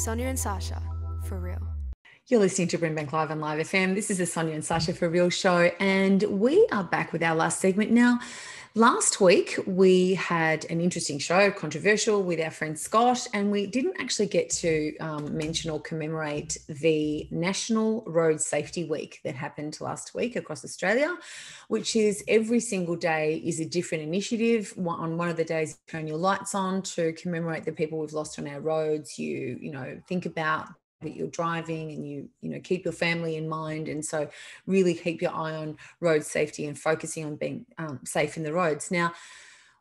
Sonya and Sasha, for real. You're listening to BRIMBANK Live on Live FM. This is the Sonya and Sasha for Real show, and we are back with our last segment. Now, last week we had an interesting show, controversial, with our friend Scott, and we didn't actually get to mention or commemorate the National Road Safety Week that happened last week across Australia, which is every single day is a different initiative. On one of the days, you turn your lights on to commemorate the people we've lost on our roads. You think about that you're driving, and you keep your family in mind, and so really keep your eye on road safety and focusing on being safe in the roads. Now,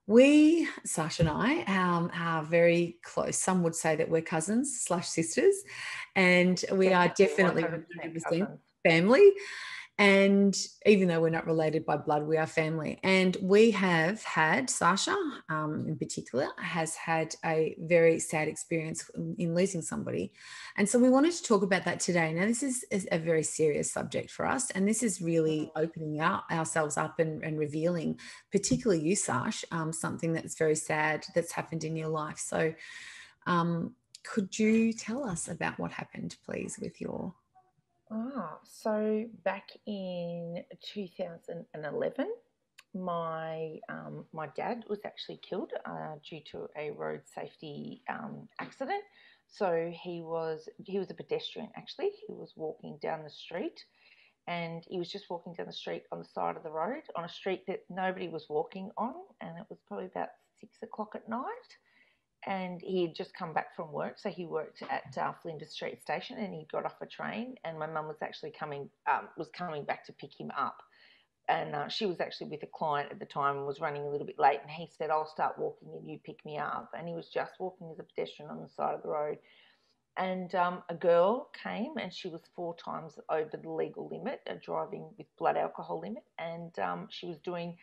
we, Sasha and I, are very close. Some would say that we're cousins / sisters, and we are definitely 100% family. And even though we're not related by blood, we are family. And we have had, Sasha in particular, has had a very sad experience in losing somebody. And so we wanted to talk about that today. Now, this is a very serious subject for us. And this is really opening ourselves up and revealing, particularly you, Sash, something that's very sad that's happened in your life. So could you tell us about what happened, please, with your... So back in 2011, my dad was actually killed due to a road safety accident. So he was a pedestrian, actually. He was walking down the street, and he was just walking down the street on the side of the road on a street that nobody was walking on, and it was probably about 6 o'clock at night. And he had just come back from work, so he worked at Flinders Street Station, and he got off a train, and my mum was actually coming back to pick him up, and she was actually with a client at the time and was running a little bit late, and he said, "I'll start walking and you pick me up," and he was just walking as a pedestrian on the side of the road, and a girl came, and she was 4 times over the legal limit, driving with blood alcohol limit, and she was doing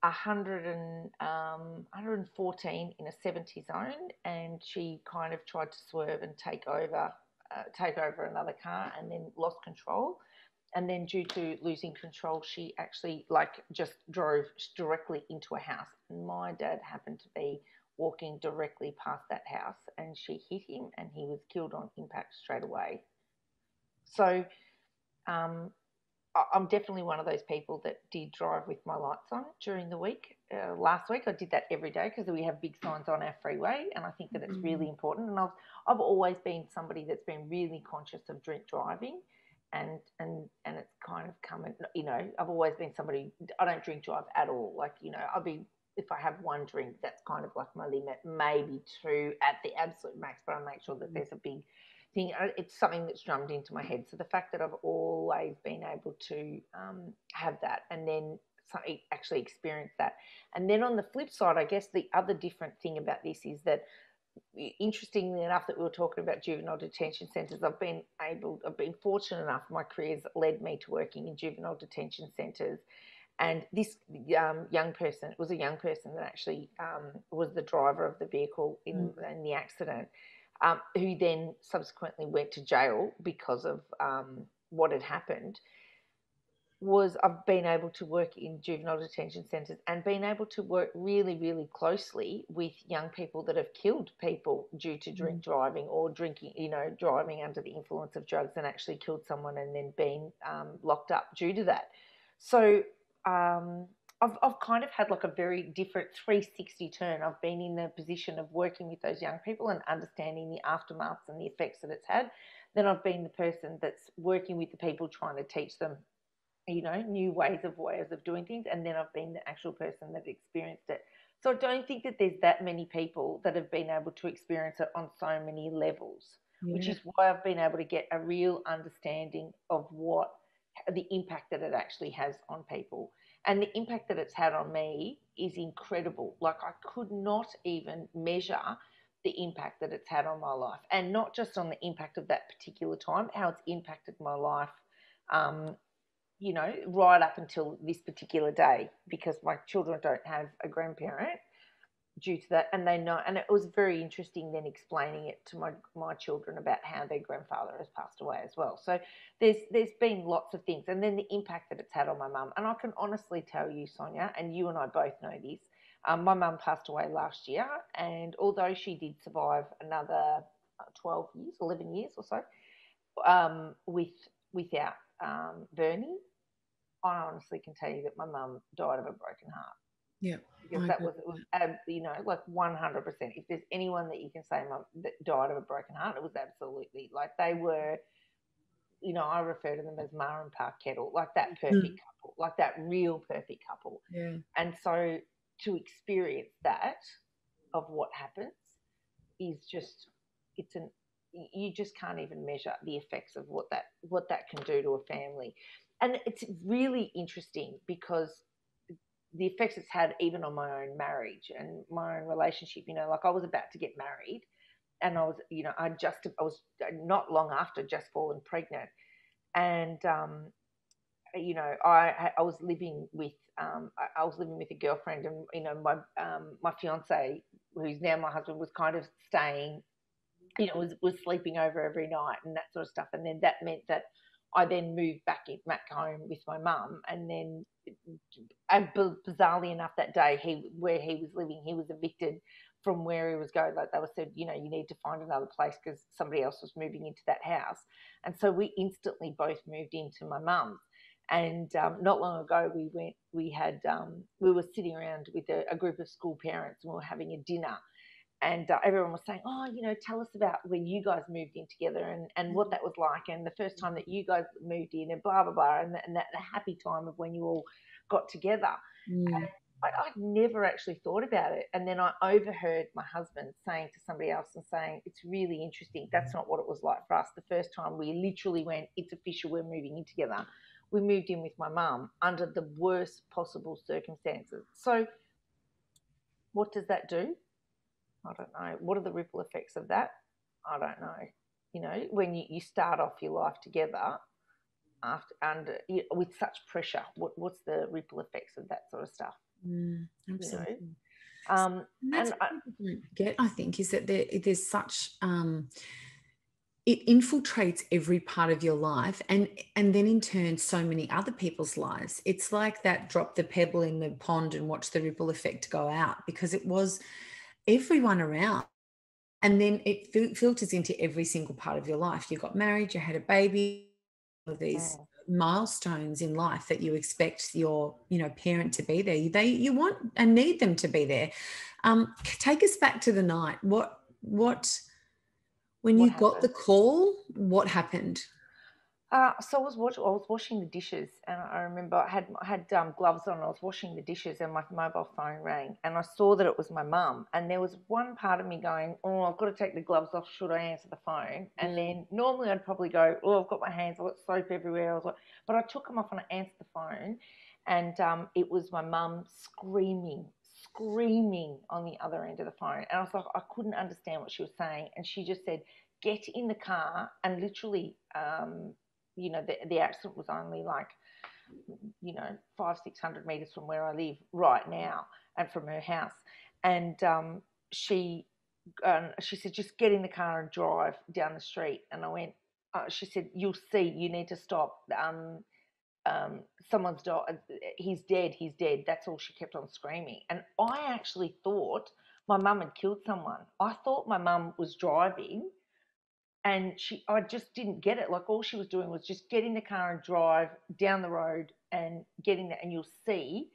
114 in a 70 zone, and she kind of tried to swerve and take over another car, and then lost control. And then due to losing control, she actually just drove directly into a house. And my dad happened to be walking directly past that house, and she hit him, and he was killed on impact straight away. So I'm definitely one of those people that did drive with my lights on during the week. Last week I did that every day because we have big signs on our freeway, and I think that it's really important. And I've always been somebody that's been really conscious of drink driving, and it's kind of coming. I've always been somebody. I don't drink drive at all. If I have one drink, that's kind of like my limit, maybe 2 at the absolute max. But I make sure that there's a big thing. It's something that's drummed into my head. So the fact that I've always been able to have that, and then actually experience that. And then on the flip side, I guess the other different thing about this is that, interestingly enough, that we were talking about juvenile detention centres, I've been fortunate enough, my career's led me to working in juvenile detention centres. And this young person, it was a young person that actually was the driver of the vehicle in the accident, who then subsequently went to jail because of what had happened. I've been able to work in juvenile detention centres and been able to work really, really closely with young people that have killed people due to drink driving, or drinking, driving under the influence of drugs and actually killed someone and then been locked up due to that. So I've kind of had like a very different 360 turn. I've been in the position of working with those young people and understanding the aftermaths and the effects that it's had. Then I've been the person that's working with the people trying to teach them, new ways of doing things. And then I've been the actual person that experienced it. So I don't think that there's that many people that have been able to experience it on so many levels, which is why I've been able to get a real understanding of what the impact that it actually has on people. And the impact that it's had on me is incredible. Like, I could not even measure the impact that it's had on my life. And not just on the impact of that particular time, how it's impacted my life, right up until this particular day, because my children don't have a grandparent due to that, and they know. And it was very interesting then explaining it to my children about how their grandfather has passed away as well. So there's been lots of things, and then the impact that it's had on my mum. And I can honestly tell you, Sonya, and you and I both know this, my mum passed away last year, and although she did survive another 12 years, 11 years or so, without Bernie, I honestly can tell you that my mum died of a broken heart. Yeah. Because it was, like 100%. If there's anyone that you can say that died of a broken heart, it was absolutely, like, they were, I refer to them as Ma and Pa Kettle, like that perfect couple, like that real perfect couple. Yeah. And so to experience that of what happens is just, you just can't even measure the effects of what that can do to a family. And it's really interesting because the effects it's had even on my own marriage and my own relationship. Like, I was about to get married, and I was, I was not long after just fallen pregnant, and I was living with a girlfriend, and my fiance, who's now my husband, was kind of staying, was sleeping over every night and that sort of stuff. And then that meant that I then moved back home with my mum, and then bizarrely enough, that day where he was living, he was evicted from where he was going. Like, they were said, you need to find another place because somebody else was moving into that house. And so we instantly both moved into my mum's. And not long ago, we were sitting around with a group of school parents, and we were having a dinner. And everyone was saying, oh, tell us about when you guys moved in together and what that was like, and the first time that you guys moved in, and blah, blah, blah, and that the happy time of when you all got together. And I'd never actually thought about it. And then I overheard my husband saying to somebody else and saying, it's really interesting. That's not what it was like for us. The first time we literally went, it's official, we're moving in together. We moved in with my mum under the worst possible circumstances. So what does that do? I don't know. What are the ripple effects of that? I don't know. When you start off your life together with such pressure, what's the ripple effects of that sort of stuff? Absolutely. And that's what people don't get, I think, is that there's such it infiltrates every part of your life, and then in turn so many other people's lives. It's like that drop the pebble in the pond and watch the ripple effect go out, because it was everyone around, and then it filters into every single part of your life. You got married, you had a baby, all of these milestones in life that you expect your parent to be there. You want and need them to be there. Take us back to the night. When you got the call, what happened? So I was washing the dishes, and I remember I had gloves on. I was washing the dishes, and my mobile phone rang, and I saw that it was my mum. And there was one part of me going, "Oh, I've got to take the gloves off. Should I answer the phone?" And then normally I'd probably go, "Oh, I've got my hands. I've got soap everywhere." But I took them off and I answered the phone, and it was my mum screaming on the other end of the phone, and I was like, I couldn't understand what she was saying, and she just said, "Get in the car," and literally. The accident was only like, 500-600 meters from where I live right now and from her house. And she said, just get in the car and drive down the street. And I went, she said, you'll see, you need to stop. Someone's died. He's dead. That's all she kept on screaming. And I actually thought my mum had killed someone. I thought my mum was driving, and I just didn't get it. Like, all she was doing was just get in the car and drive down the road and get in there, and you'll see.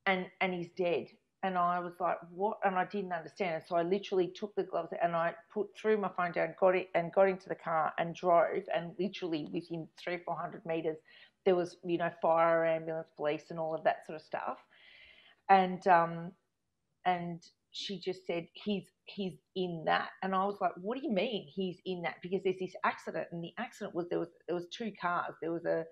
And he's dead. And I was like, what? And I didn't understand. And so I literally took the gloves and I threw my phone down, got into the car and drove. And literally within 300-400 meters, there was, fire, ambulance, police, and all of that sort of stuff. And she just said, he's in that. And I was like, what do you mean he's in that? Because there's this accident, and the accident was there was two cars. There was a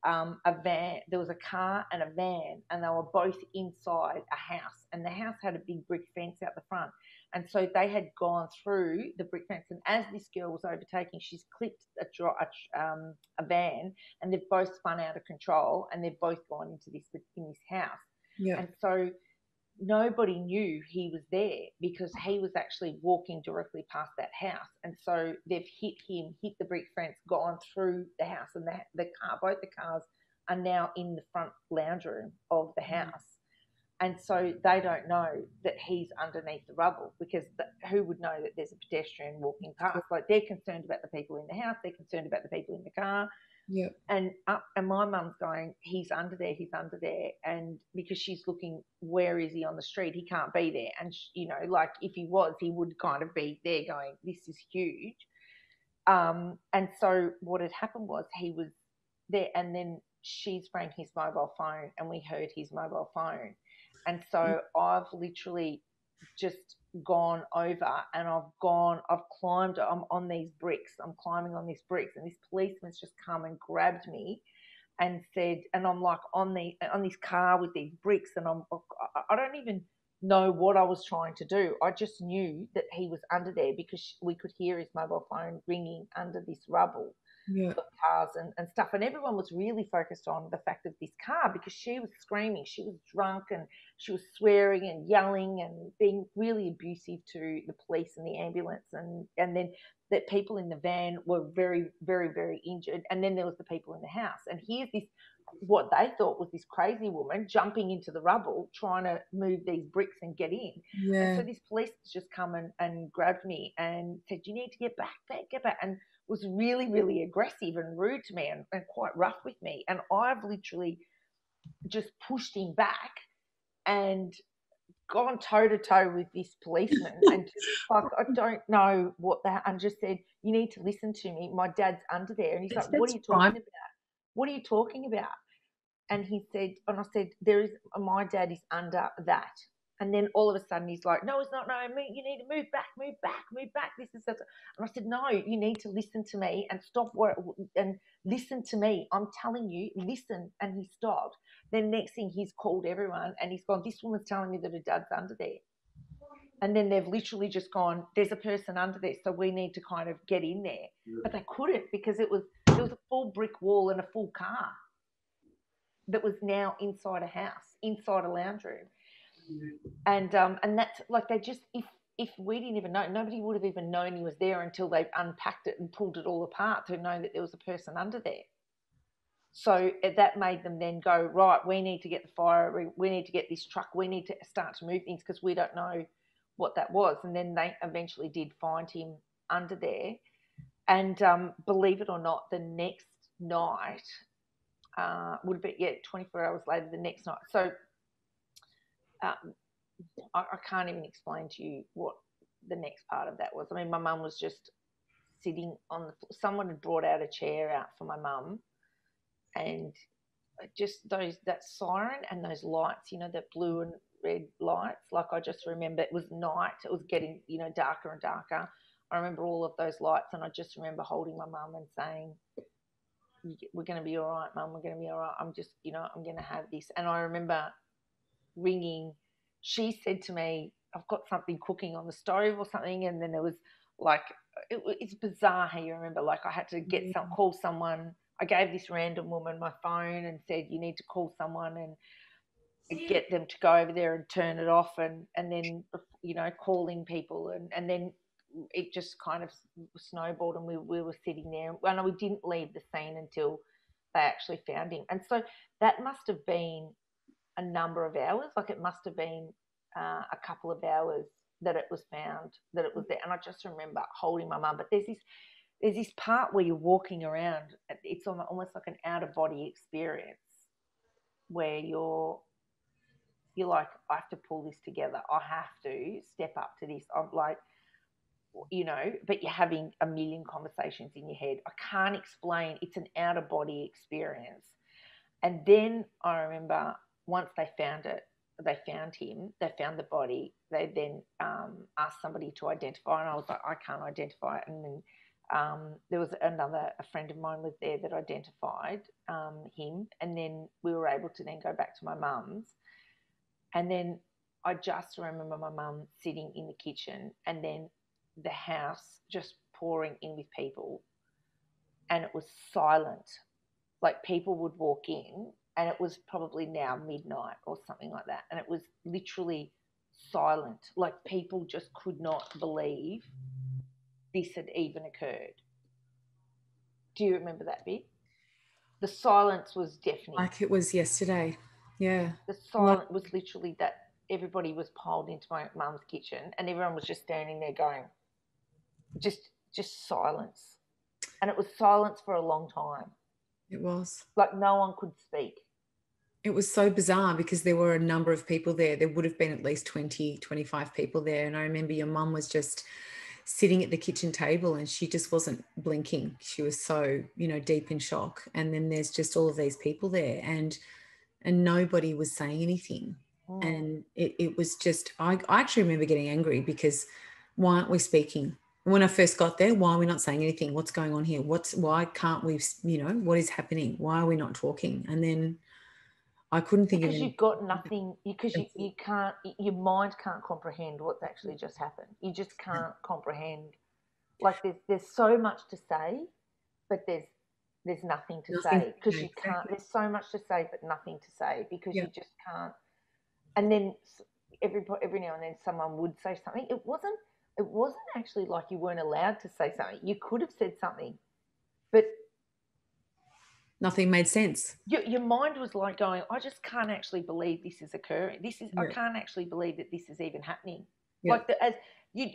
van, there was a car and a van, and they were both inside a house, and the house had a big brick fence out the front. And so they had gone through the brick fence, and as this girl was overtaking, she's clipped a van, and they've both spun out of control, and they've both gone into this house. Yeah. And so nobody knew he was there because he was actually walking directly past that house. And so they've hit the brick fence, gone through the house, and both the cars are now in the front lounge room of the house. And so they don't know that he's underneath the rubble, because who would know that there's a pedestrian walking past? Like, they're concerned about the people in the house, they're concerned about the people in the car. Yep. And my mum's going, he's under there, and because she's looking, where is he on the street? He can't be there. And like, if he was, he would kind of be there going, this is huge. And so what had happened was, he was there, and then she's rang his mobile phone, and we heard his mobile phone. And so I've literally just gone over, and I've climbed, I'm on these bricks, I'm climbing on these bricks, and this policeman's just come and grabbed me and said, and I'm like on this car with these bricks, and I don't even know what I was trying to do. I just knew that he was under there, because we could hear his mobile phone ringing under this rubble. Yeah. Cars and stuff, and everyone was really focused on the fact of this car, because she was screaming, she was drunk, and she was swearing and yelling and being really abusive to the police and the ambulance, and then the people in the van were very, very, very injured, and then there was the people in the house, and here's this, what they thought was this crazy woman jumping into the rubble trying to move these bricks and get in. Yeah. And so this police just come and grabbed me and said, you need to get back, and was really, really aggressive and rude to me, and quite rough with me. And I've literally just pushed him back and gone toe-to-toe with this policeman and just like, I don't know what that, and just said, you need to listen to me. My dad's under there. And he's like, what are you talking about? What are you talking about? And he said, and I said, my dad is under that. And then all of a sudden he's like, no, it's not. No, you need to move back. This is such a... And I said, no, you need to listen to me and stop and listen to me. I'm telling you, listen. And he stopped. Then next thing, he's called everyone, and he's gone, this woman's telling me that her dad's under there. And then they've literally just gone, there's a person under there, so we need to kind of get in there. Yeah. But they couldn't, because there was a full brick wall and a full car that was now inside a house, inside a lounge room. And that's like, they just, if we didn't even know, nobody would have even known he was there until they unpacked it and pulled it all apart to know that there was a person under there. So that made them then go, right, we need to get the fire, we need to get this truck, we need to start to move things, because we don't know what that was. And then they eventually did find him under there. And believe it or not, the next night would be, 24 hours later, the next night. So I can't even explain to you what the next part of that was. I mean, my mum was just sitting on the floor. Someone had brought out a chair out for my mum, and just that siren and those lights, that blue and red lights. Like, I just remember it was night. It was getting, darker and darker. I remember all of those lights, and I just remember holding my mum and saying, we're going to be all right, Mum, we're going to be all right. I'm just, I'm going to have this. And I remember ringing. She said to me, I've got something cooking on the stove or something. And then there was like, it's bizarre how you remember, like, I had to call someone. I gave this random woman my phone and said, you need to call someone and get them to go over there and turn it off, and then, calling people. And then it just kind of snowballed, and we were sitting there. And we didn't leave the scene until they actually found him. And so that must have been a number of hours. Like, it must have been a couple of hours that it was found, that it was there. And I just remember holding my mum. But there's this part where you're walking around. It's almost like an out-of-body experience where you're like, I have to pull this together. I have to step up to this. I'm like, but you're having a million conversations in your head. I can't explain. It's an out-of-body experience. And then I remember, once they found him, they found the body, they then asked somebody to identify, and I was like, I can't identify it. And then there was a friend of mine was there that identified him, and then we were able to then go back to my mum's. And then I just remember my mum sitting in the kitchen, and then the house just pouring in with people, and it was silent. Like, people would walk in, and it was probably now midnight or something like that, and it was literally silent. Like, people just could not believe this had even occurred. Do you remember that bit? The silence was deafening. Like it was yesterday. Yeah. The silence was literally that everybody was piled into my mum's kitchen and everyone was just standing there going, just silence. And it was silence for a long time. It was. Like no one could speak. It was so bizarre because there were a number of people there. There would have been at least 20, 25 people there. And I remember your mum was just sitting at the kitchen table and she just wasn't blinking. She was so, deep in shock. And then there's just all of these people there and nobody was saying anything. And it was just, I actually remember getting angry because why aren't we speaking? When I first got there, why are we not saying anything? What's going on here? Why can't we, what is happening? Why are we not talking? And then I couldn't think of because any. you've got nothing, because you can't, your mind can't comprehend what's actually just happened. You just can't comprehend. Like there's so much to say, but there's nothing to say because you can't. There's so much to say, but nothing to say because you just can't. And then every now and then someone would say something. It wasn't actually like you weren't allowed to say something. You could have said something, but nothing made sense. Your mind was like going, I just can't actually believe this is occurring. I can't actually believe that this is even happening. Yeah. Like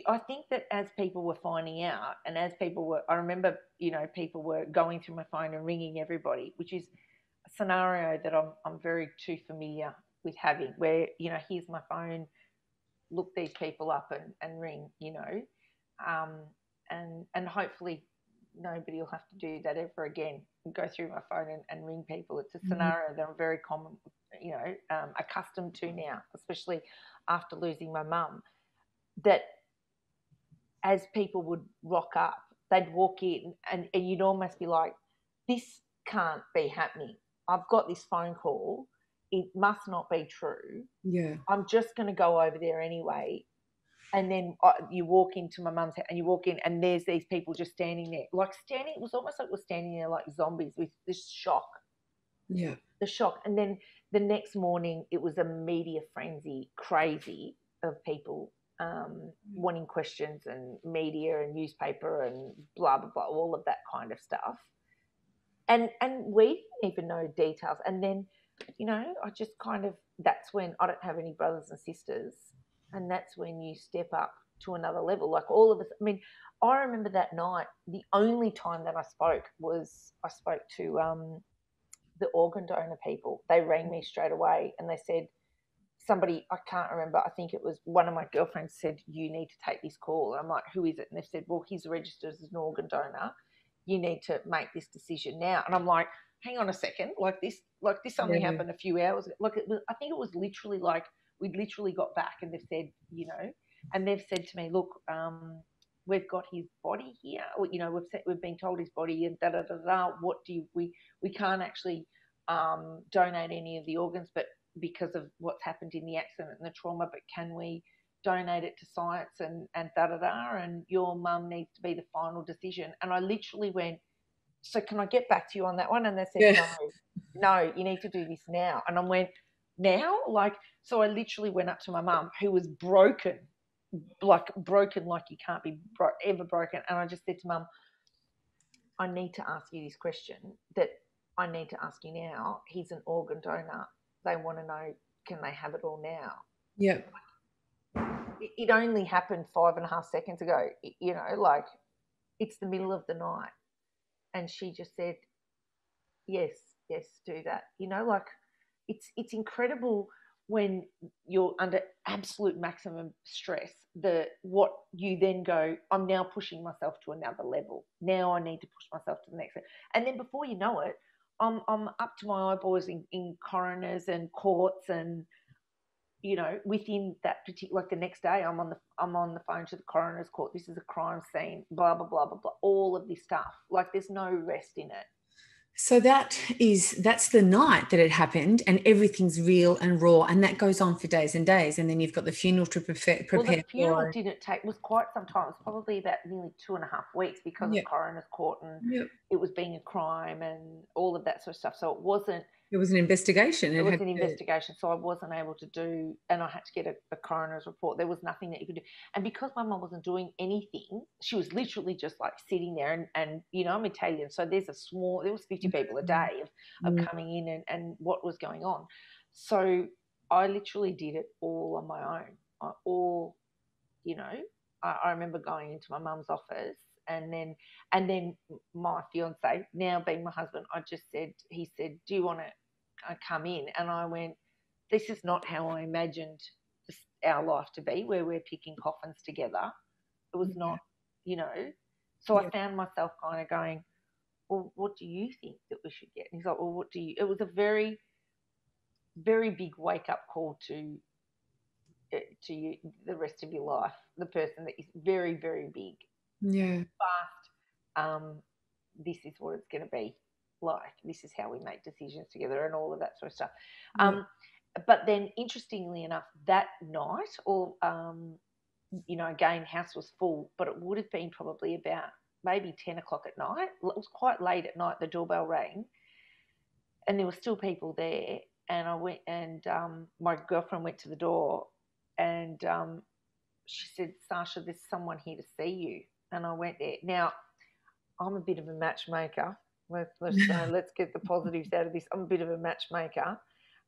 I think that as people were finding out, and as people were, I remember, people were going through my phone and ringing everybody, which is a scenario that I'm very too familiar with having, where here's my phone, look these people up and ring, and hopefully nobody will have to do that ever again. Go through my phone and ring people. It's a scenario that I'm very accustomed to now, especially after losing my mum. That as people would rock up, they'd walk in and you'd almost be like, this can't be happening. I've got this phone call. It must not be true. Yeah. I'm just going to go over there anyway. And then you walk into my mum's house and you walk in and there's these people just standing there. It was almost like we're standing there like zombies with this shock. Yeah. The shock. And then the next morning it was a media frenzy, crazy of people wanting questions and media and newspaper and blah, blah, blah, all of that kind of stuff. And we didn't even know details. And then, I just that's when I don't have any brothers and sisters. And that's when you step up to another level. Like all of us, I remember that night, the only time that I spoke to the organ donor people. They rang me straight away and they said, somebody, I can't remember, I think it was one of my girlfriends said, you need to take this call. And I'm like, who is it? And they've said, well, he's registered as an organ donor. You need to make this decision now. And I'm like, hang on a second, like this only happened a few hours ago. I think it was literally like, we'd literally got back and they've said, and they've said to me, look, we've got his body here. We've been told his body and da-da-da-da. We can't actually donate any of the organs, but because of what's happened in the accident and the trauma, but can we donate it to science and da-da-da, and your mum needs to be the final decision. And I literally went, so can I get back to you on that one? And they said, no, you need to do this now. And I went, now? So I literally went up to my mum, who was broken like you can't be ever broken. And I just said to Mum, I need to ask you this question that I need to ask you now. He's an organ donor. They want to know, can they have it all now? Yep. It only happened 5.5 seconds ago, it's the middle of the night. And she just said, yes, do that. It's incredible when you're under absolute maximum stress, what you then go, I'm now pushing myself to another level. Now I need to push myself to the next level. And then before you know it, I'm up to my eyeballs in coroners and courts, and within that particular, the next day I'm on the phone to the coroner's court. This is a crime scene, blah blah blah blah blah. All of this stuff. There's no rest in it. So that's the night that it happened, and everything's real and raw, and that goes on for days and days. And then you've got the funeral to prepare Well, the funeral was quite some time. It was probably about nearly 2.5 weeks because of coroner's court, and it was being a crime and all of that sort of stuff. So it was an investigation. It was an investigation. So I wasn't able to do, and I had to get a coroner's report. There was nothing that you could do. And because my mum wasn't doing anything, she was literally just sitting there and I'm Italian. So there was 50 people a day of coming in and what was going on. So I literally did it all on my own. I remember going into my mum's office, and then my fiance, now being my husband, he said, do you want to come in? And I went, this is not how I imagined our life to be, where we're picking coffins together. It was not, So I found myself kind of going, well, what do you think that we should get? And he's like, well, what do you? It was a very, very big wake up call to you, the rest of your life. The person that is very, very big, fast. This is what it's going to be like. This is how we make decisions together, and all of that sort of stuff. But then, interestingly enough, that night, again, house was full, but it would have been probably about maybe 10 o'clock at night. It was quite late at night. The doorbell rang, and there were still people there. And I went, and my girlfriend went to the door, and she said, Sasha, there's someone here to see you. And I went there. Now, I'm a bit of a matchmaker. Let's get the positives out of this. I'm a bit of a matchmaker.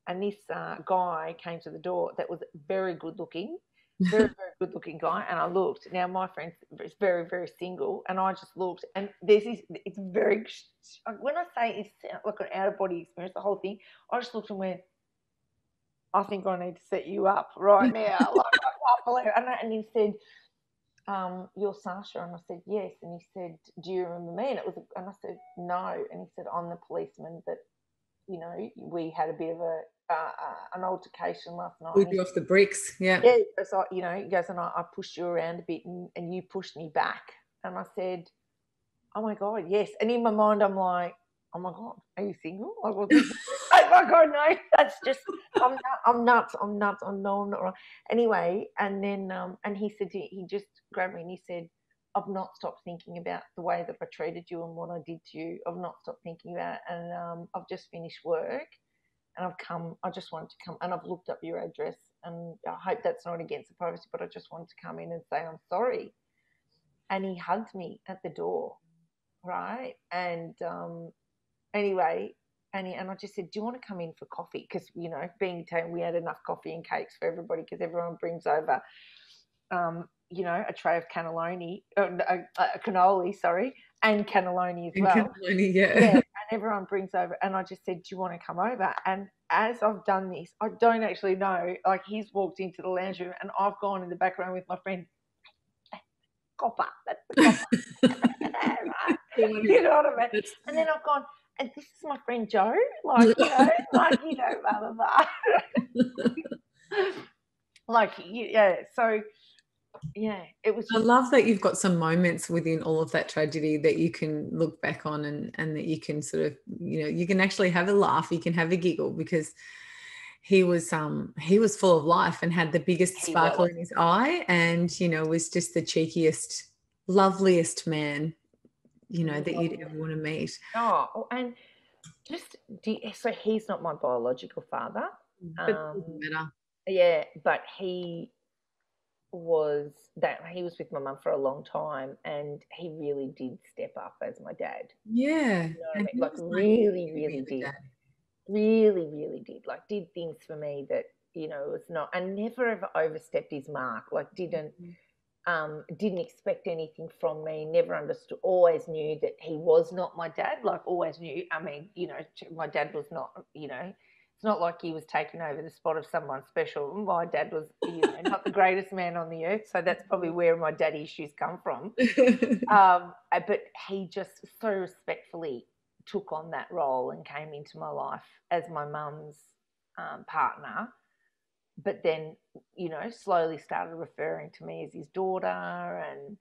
And this guy came to the door that was very good looking, very, very good looking guy. And I looked. Now, my friend is very, very single. And I just looked. And it's very, when I say it's like an out of body experience, the whole thing, I just looked and went, I think I need to set you up right now. Like, I can't believe it. And he said, you're Sasha? And I said, yes. And he said, do you remember me? And I said, no. And he said, I'm the policeman that, we had a bit of an altercation last night. Blew you off the bricks, yeah. Yeah, so, he goes, and I pushed you around a bit, and you pushed me back. And I said, oh my God, yes. And in my mind, I'm like, oh my God, are you single? Like, oh my God, no, that's just, I'm nuts. I'm not right. Anyway, and then, and he said, he just grabbed me and he said, I've not stopped thinking about the way that I treated you and what I did to you. I've not stopped thinking about it. And I've just finished work and I just wanted to come, and I've looked up your address, and I hope that's not against the privacy, but I just wanted to come in and say I'm sorry. And he hugged me at the door, right? And anyway, and I just said, do you want to come in for coffee? Because, being Italian, we had enough coffee and cakes for everybody, because everyone brings over, a tray of cannelloni, and cannelloni as well. Cannelloni, yeah. And everyone brings over, and I just said, do you want to come over? And as I've done this, I don't actually know, like, he's walked into the lounge room and I've gone in the background with my friend, copper, that's the copper. You know what I mean? And then I've gone, and this is my friend Joe, blah, blah, blah. So, yeah, it was. I love that you've got some moments within all of that tragedy that you can look back on, and that you can sort of, you can actually have a laugh, you can have a giggle, because he was full of life and had the biggest sparkle in his eye, and, was just the cheekiest, loveliest man, that you'd ever want to meet. Oh, and so he's not my biological father. But it doesn't matter. Yeah, but he was with my mum for a long time, and he really did step up as my dad. Yeah. Like, really, really did. Really, really did. Like, did things for me that, was not, and never ever overstepped his mark. Like, didn't expect anything from me, never understood, always knew that he was not my dad, like, always knew. I mean, my dad was not, it's not like he was taking over the spot of someone special. My dad was, not the greatest man on the earth, so that's probably where my daddy issues come from. But he just so respectfully took on that role and came into my life as my mum's partner, but then, slowly started referring to me as his daughter, and,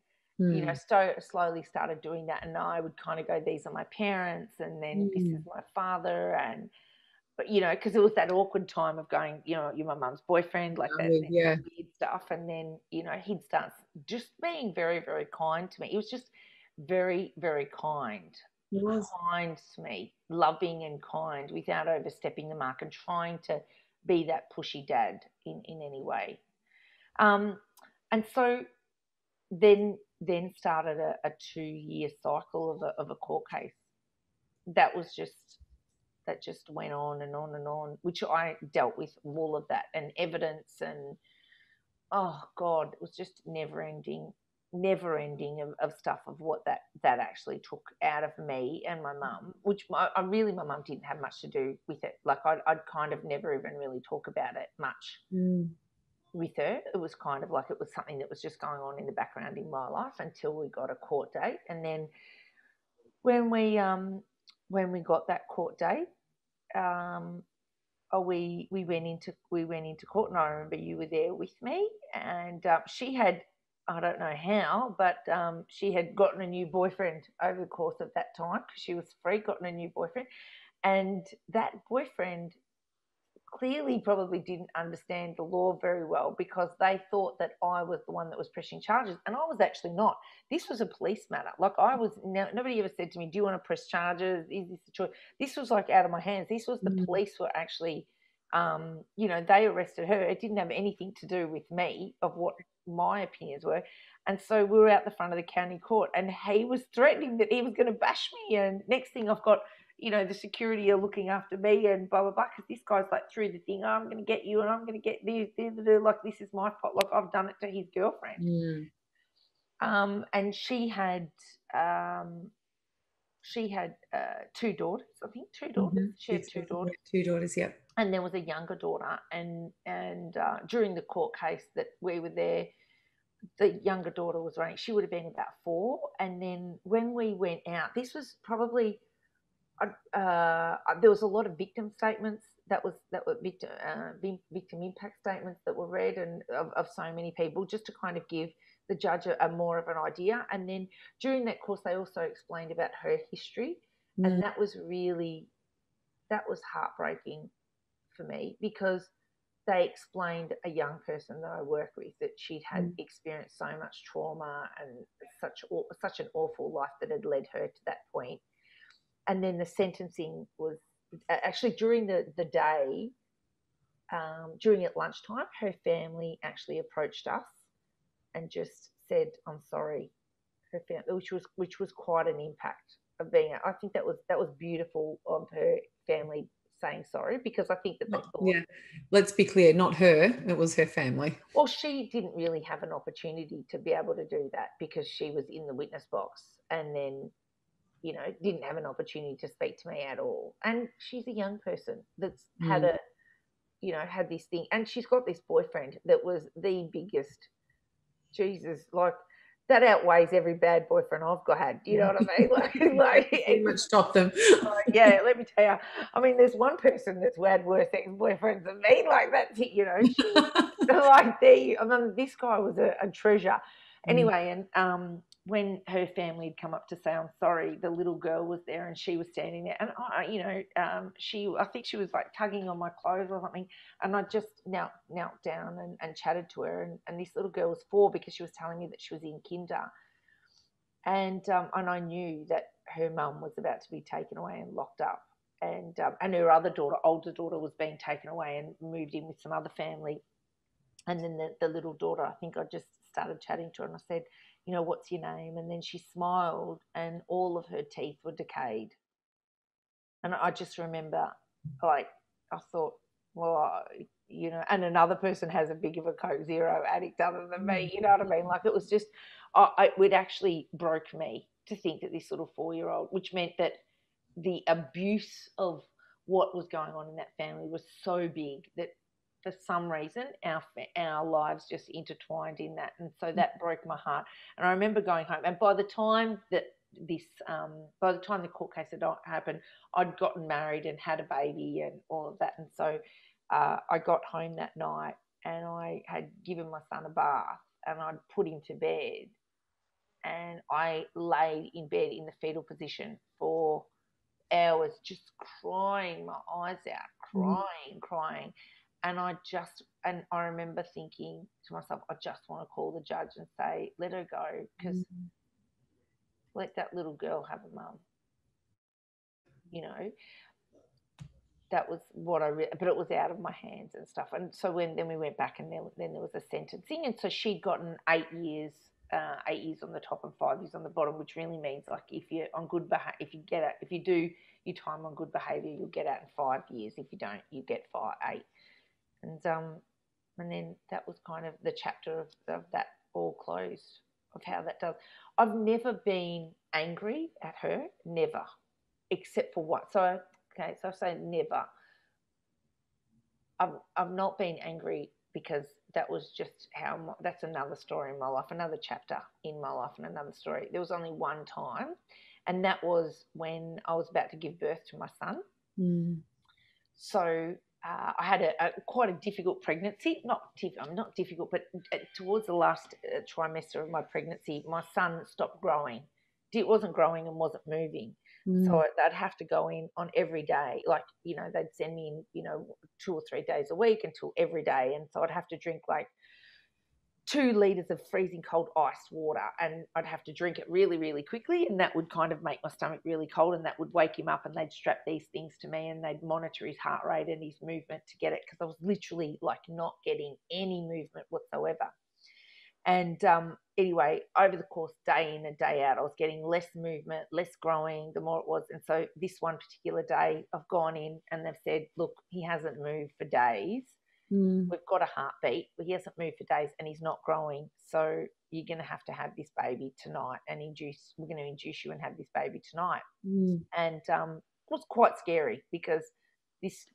slowly started doing that. And I would kind of go, these are my parents, and then this is my father. And, but, because it was that awkward time of going, you're my mum's boyfriend, like that weird stuff. And then, he'd start just being very, very kind to me. He was just very, very kind. He was kind to me, loving and kind, without overstepping the mark and trying to be that pushy dad in any way. And so then started a 2-year cycle of a court case. That was just that just went on and on and on, which I dealt with all of that and evidence and, oh God, it was just never ending of stuff of what that actually took out of me and my mum, which my mum didn't have much to do with it. Like I'd kind of never even really talk about it much with her. It was kind of like it was something that was just going on in the background in my life until we got a court date. And then when we got that court date, we went into court, and I remember you were there with me, and she had, I don't know how, but she had gotten a new boyfriend over the course of that time because she was free, gotten a new boyfriend, and that boyfriend clearly probably didn't understand the law very well because they thought that I was the one that was pressing charges, and I was actually not. This was a police matter. Like nobody ever said to me, do you want to press charges? Is this a choice? This was like out of my hands. This was the police were actually, they arrested her. It didn't have anything to do with me of what my opinions were. And so we were out the front of the county court, and he was threatening that he was going to bash me. And next thing I've got, the security are looking after me and blah, blah, blah, because this guy's like through the thing, I'm going to get you and I'm going to get this, like this is my fault, like I've done it to his girlfriend. And she had two daughters, I think, two daughters. She had two daughters. Two daughters, yep. And there was a younger daughter, and during the court case that we were there, the younger daughter was running. She would have been about 4, and then when we went out, this was probably there was a lot of victim statements that were victim impact statements that were read, and of so many people, just to kind of give the judge a more of an idea. And then during that course, they also explained about her history, and that was heartbreaking for me because they explained a young person that I work with that she'd had experienced so much trauma and such an awful life that had led her to that point. And then the sentencing was actually during the day, during at lunchtime, her family actually approached us and just said, "I'm sorry," her family, which was quite an impact of being. I think that was beautiful of her family saying sorry, because I think that they thought. Yeah, let's be clear, not her; it was her family. Well, she didn't really have an opportunity to be able to do that because she was in the witness box, and then, didn't have an opportunity to speak to me at all. And she's a young person that's had had this thing, and she's got this boyfriend that was the biggest. Jesus, like that outweighs every bad boyfriend I've had. You know what I mean? Like it would stop them. Yeah, let me tell you. I mean, there's one person that's had worse ex-boyfriends than me. Like that's it, this guy was a treasure. Anyway, and when her family had come up to say I'm sorry, the little girl was there and she was standing there, and I think she was like tugging on my clothes or something, and I just knelt down and chatted to her, and this little girl was 4 because she was telling me that she was in kinder, and I knew that her mum was about to be taken away and locked up, and her older daughter was being taken away and moved in with some other family. And then the little daughter, I think I just started chatting to her and I said, what's your name? And then she smiled and all of her teeth were decayed. And I just remember, like, I thought, well, and another person has a big of a Coke Zero addict other than me, you know what I mean? Like, it was just, it actually broke me to think that this little 4-year-old, which meant that the abuse of what was going on in that family was so big that for some reason our lives just intertwined in that, and so that broke my heart. And I remember going home, and by the time the court case had happened, I'd gotten married and had a baby and all of that. And so I got home that night and I had given my son a bath and I'd put him to bed, and I laid in bed in the fetal position for hours just crying my eyes out, crying. And I remember thinking to myself, I just want to call the judge and say, let her go, because let that little girl have a mum. That was what but it was out of my hands and stuff. And so then we went back, and then there was a sentencing. And so she'd gotten 8 years 8 years on the top and 5 years on the bottom, which really means like if you're on good behavior, if you do your time on good behavior, you'll get out in 5 years. If you don't, you get 8. And then that was kind of the chapter of that all closed, of how that does. I've never been angry at her, never, except for what. So I say never. I've not been angry because that was just that's another story in my life, another chapter in my life, and another story. There was only one time, and that was when I was about to give birth to my son. So I had quite a difficult pregnancy. Not difficult, but towards the last trimester of my pregnancy, my son stopped growing. It wasn't growing and wasn't moving. So I'd have to go in on every day. Like, they'd send me in, 2 or 3 days a week until every day. And so I'd have to drink like 2 litres of freezing cold iced water, and I'd have to drink it really, really quickly, and that would kind of make my stomach really cold, and that would wake him up, and they'd strap these things to me, and they'd monitor his heart rate and his movement to get it, because I was literally like not getting any movement whatsoever. And anyway, over the course, day in and day out, I was getting less movement, less growing, the more it was. And so this one particular day, I've gone in and they've said, look, he hasn't moved for days. We've got a heartbeat, but he hasn't moved for days and he's not growing. So you're going to have this baby tonight, and we're going to induce you and have this baby tonight. And it was quite scary because this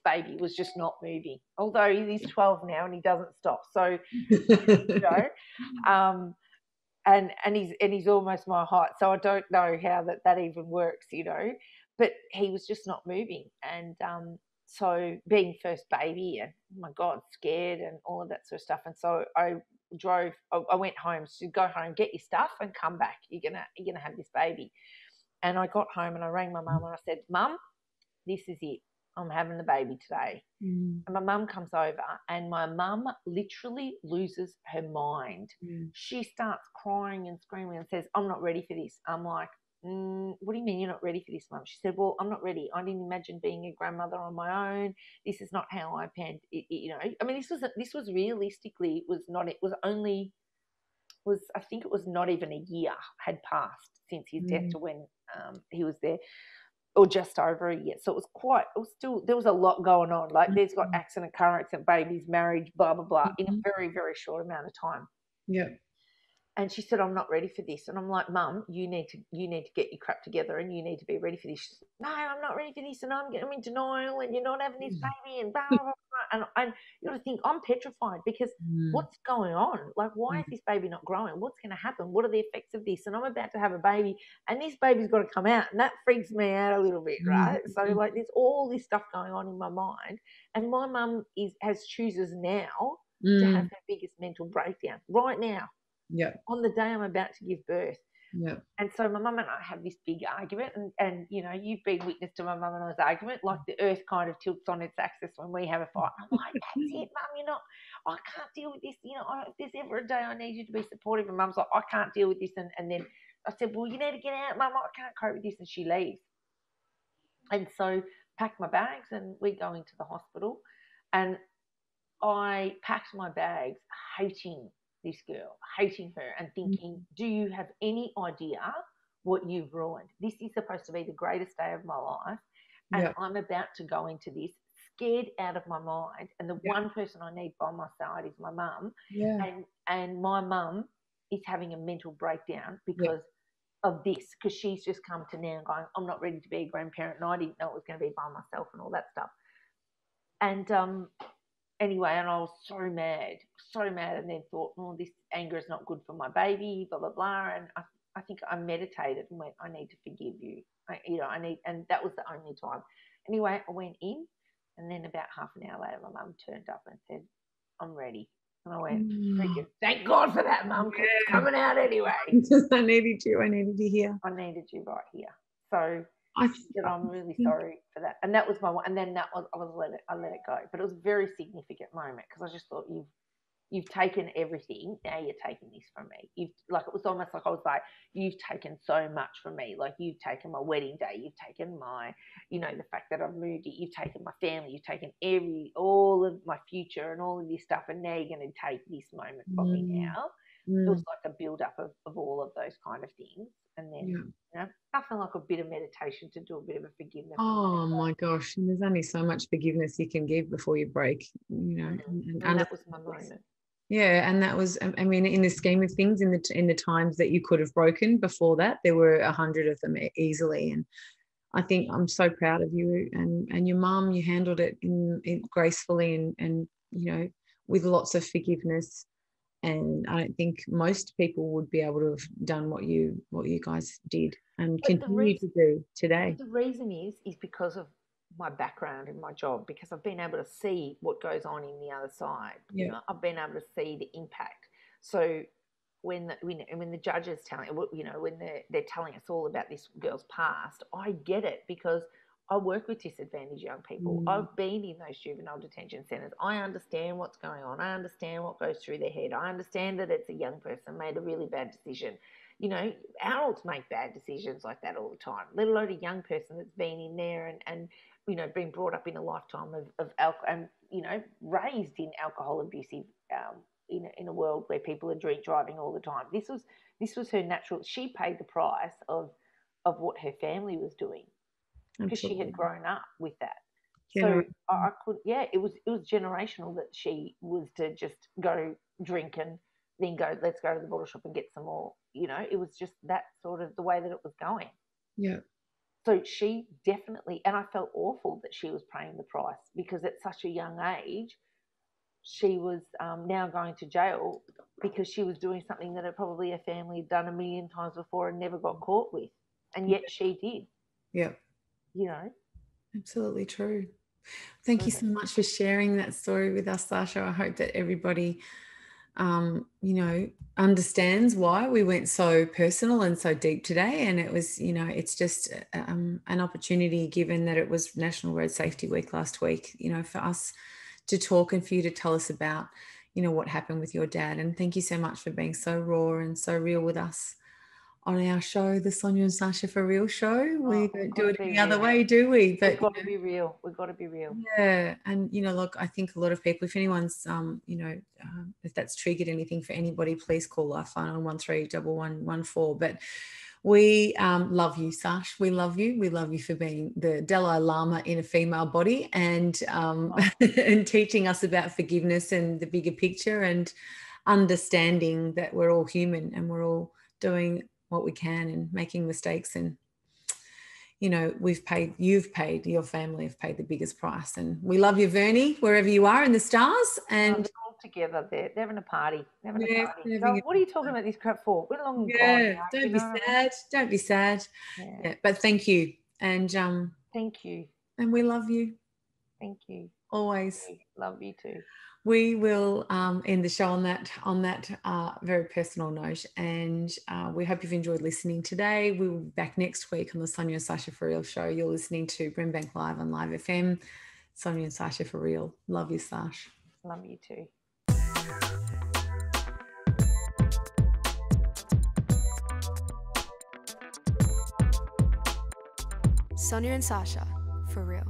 baby was just not moving, although he's 12 now and he doesn't stop. So, and he's almost my height. So I don't know how that even works, but he was just not moving. And, so being first baby and, oh my God, scared and all of that sort of stuff. And so I went home. So go home, get your stuff and come back. You're gonna have this baby. And I got home and I rang my mum and I said, Mum, this is it. I'm having the baby today. And my mum comes over and my mum literally loses her mind. She starts crying and screaming and says, I'm not ready for this. I'm like, what do you mean you're not ready for this, Mum? She said, well, I'm not ready. I didn't imagine being a grandmother on my own. This is not how I planned it, I mean, this was realistically, I think it was not even a year had passed since his death to when he was there, or just over a year. So there was a lot going on. Like there's got accident, car accident, babies, marriage, blah, blah, blah, in a very, very short amount of time. Yeah. And she said, I'm not ready for this. And I'm like, Mum, you need to get your crap together and you need to be ready for this. She said, no, I'm not ready for this, and I'm in denial, and you're not having this baby, and blah, blah, blah. And you got to think, I'm petrified because what's going on? Like, why is this baby not growing? What's going to happen? What are the effects of this? And I'm about to have a baby, and this baby's got to come out, and that freaks me out a little bit, right? So, like, there's all this stuff going on in my mind. And my mum chooses now to have her biggest mental breakdown right now. Yeah. On the day I'm about to give birth. Yeah. And so my mum and I have this big argument, and you've been witness to my mum and I's argument, like the earth kind of tilts on its axis when we have a fight. I'm like, that's it, Mum, I can't deal with this. If there's ever a day I need you to be supportive, and Mum's like, I can't deal with this. And then I said, well, you need to get out, Mum, I can't cope with this. And she leaves. And so packed my bags and we go into the hospital, and I packed my bags hating this girl, hating her, and thinking, do you have any idea what you've ruined? This is supposed to be the greatest day of my life, and I'm about to go into this scared out of my mind, and the one person I need by my side is my mum, and my mum is having a mental breakdown because of this, because she's just come to now going, I'm not ready to be a grandparent, and I didn't know it was going to be by myself and all that stuff. And anyway, and I was so mad, and then thought, this anger is not good for my baby, blah, blah, blah. And I think I meditated and went, I need to forgive you. And that was the only time. Anyway, I went in, and then about half an hour later, my mum turned up and said, I'm ready. And I went, freaking, thank God for that, Mum, because it's coming out anyway. I needed you. I needed you here. I needed you right here. So I'm really sorry for that. And that was my one. And then I let it go. But it was a very significant moment, because I just thought, you've taken everything. Now you're taking this from me. It was almost like I was like, you've taken so much from me. Like, you've taken my wedding day. You've taken my, the fact that I've moved. You've taken my family. You've taken all of my future and all of this stuff. And now you're going to take this moment from me now. it was like a build up of all of those kind of things. And then, Yeah. you know, nothing like a bit of meditation to do a bit of a forgiveness. Oh my gosh. And there's only so much forgiveness you can give before you break, you know. And that was my moment. Yeah, and that was, I mean, in the scheme of things, in the times that you could have broken before that, there were 100 of them easily. And I think I'm so proud of you and your mum. You handled it in gracefully and you know, with lots of forgiveness. And I don't think most people would be able to have done what you guys did and continue to do today. The reason is because of my background and my job, because I've been able to see what goes on in the other side. Yeah. You know, I've been able to see the impact. So when the judges telling, you know, when they're telling us all about this girl's past, I get it because I work with disadvantaged young people. I've been in those juvenile detention centres. I understand what's going on. I understand what goes through their head. I understand that it's a young person made a really bad decision. You know, adults make bad decisions like that all the time, let alone a young person that's been in there and you know, been brought up in a lifetime of alcohol and, you know, raised in alcohol abusive, in a world where people are drink driving all the time. This was her natural. She paid the price of what her family was doing because she had grown up with that. So I could, it was generational that she was to just go drink and then go, let's go to the bottle shop and get some more. You know, it was just that sort of the way that it was going. Yeah. So she definitely, and I felt awful that she was paying the price because at such a young age, she was now going to jail because she was doing something that probably her family had done a million times before and never got caught with. And yet she did. Yeah. You know? Absolutely true. Thank you so much for sharing that story with us, Sasha. I hope that everybody, you know, understands why we went so personal and so deep today. And it was, you know, it's just an opportunity, given that it was National Road Safety Week last week, you know, for us to talk and for you to tell us about, you know, what happened with your dad. And thank you so much for being so raw and so real with us on our show, the Sonya and Sasha for Real show. We don't do it any other way, do we? But we've got to be real. We've got to be real. Yeah. And, you know, look, I think a lot of people, if anyone's, you know, if that's triggered anything for anybody, please call Lifeline on 131114. But we love you, Sash. We love you. We love you for being the Dalai Lama in a female body and and teaching us about forgiveness and the bigger picture and understanding that we're all human and we're all doing what we can and making mistakes. And, you know, you've paid, your family have paid the biggest price. And we love you, Vernie, wherever you are in the stars. And they're all together there. They're having a party. They're having a party. What are you talking about this crap for? We're long gone. Don't be sad. Don't be sad. Yeah. But thank you. And thank you. And we love you. Thank you. Always. Love you too. We will end the show on that very personal note, and we hope you've enjoyed listening today. We will be back next week on the Sonya and Sasha for Real show. You're listening to BRIMBANK Live on Live FM. Sonya and Sasha for Real. Love you, Sash. Love you too. Sonya and Sasha for Real.